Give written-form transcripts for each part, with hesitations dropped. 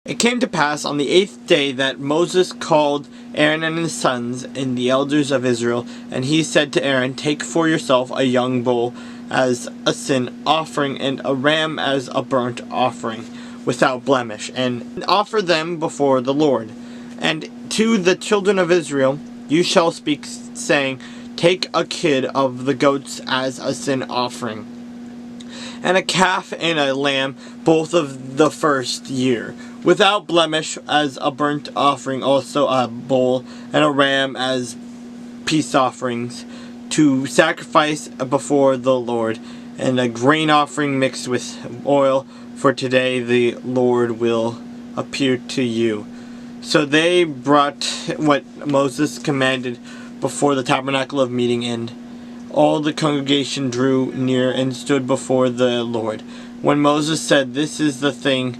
It came to pass on the 8th day that Moses called Aaron and his sons and the elders of Israel, and he said to Aaron, "Take for yourself a young bull as a sin offering and a ram as a burnt offering without blemish, and offer them before the Lord. And to the children of Israel you shall speak, saying, Take a kid of the goats as a sin offering, and a calf and a lamb, both of the first year, without blemish, as a burnt offering, also a bull and a ram as peace offerings, to sacrifice before the Lord, and a grain offering mixed with oil, for today the Lord will appear to you." So they brought what Moses commanded before the tabernacle of meeting, and all the congregation drew near and stood before the Lord. When Moses said, "This is the thing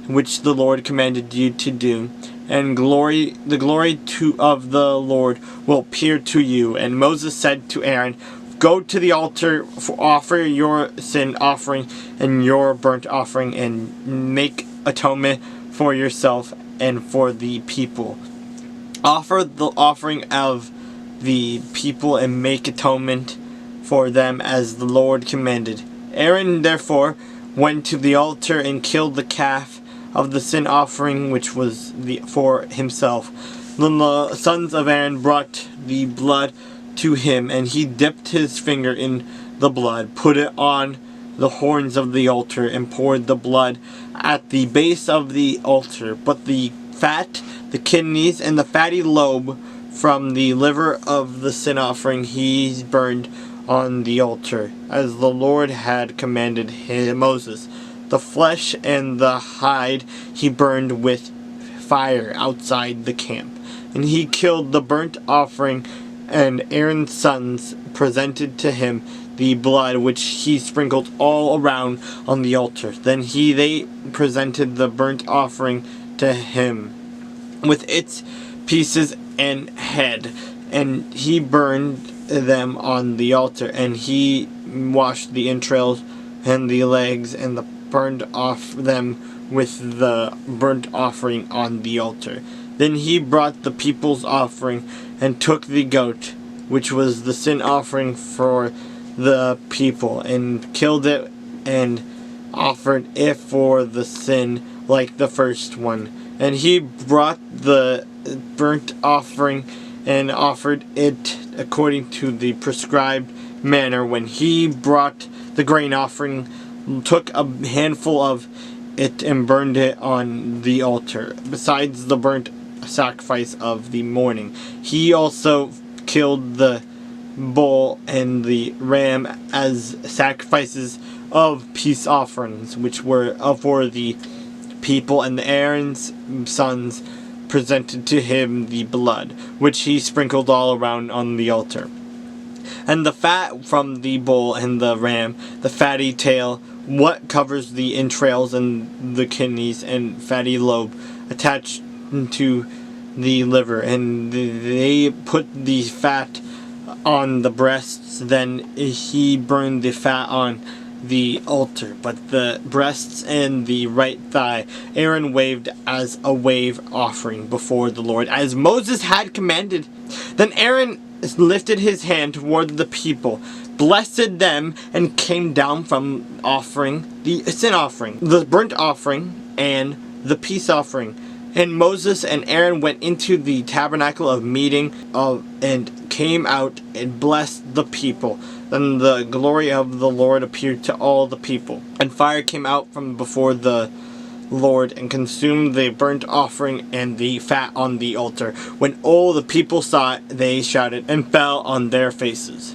which the Lord commanded you to do, and the glory of the Lord will appear to you." And Moses said to Aaron, "Go to the altar, offer your sin offering and your burnt offering, and make atonement for yourself and for the people. Offer the offering of the people and make atonement for them as the Lord commanded." Aaron therefore went to the altar and killed the calf of the sin offering, which was for himself. Then the sons of Aaron brought the blood to him, and he dipped his finger in the blood, put it on the horns of the altar, and poured the blood at the base of the altar. But the fat, the kidneys, and the fatty lobe from the liver of the sin offering he burned on the altar, as the Lord had commanded Moses. The flesh and the hide he burned with fire outside the camp. And he killed the burnt offering, and Aaron's sons presented to him the blood which he sprinkled all around on the altar. Then they presented the burnt offering to him with its pieces and head, and he burned them on the altar, and he washed the entrails and the legs and burned off them with the burnt offering on the altar. Then he brought the people's offering and took the goat, which was the sin offering for the people, and killed it and offered it for the sin like the first one. And he brought the burnt offering and offered it according to the prescribed manner. When he brought the grain offering, took a handful of it and burned it on the altar, besides the burnt sacrifice of the morning. He also killed the bull and the ram as sacrifices of peace offerings, which were for the people, and Aaron's sons presented to him the blood, which he sprinkled all around on the altar. And the fat from the bull and the ram, the fatty tail, what covers the entrails and the kidneys and fatty lobe, attached to the liver, and they put the fat on the breasts. Then he burned the fat on the altar, but the breasts and the right thigh Aaron waved as a wave offering before the Lord, as Moses had commanded. Then Aaron lifted his hand toward the people, blessed them, and came down from offering the sin offering, the burnt offering, and the peace offering. And Moses and Aaron went into the tabernacle of meeting and came out and blessed the people. Then the glory of the Lord appeared to all the people, and fire came out from before the Lord and consumed the burnt offering and the fat on the altar. When all the people saw it, they shouted and fell on their faces.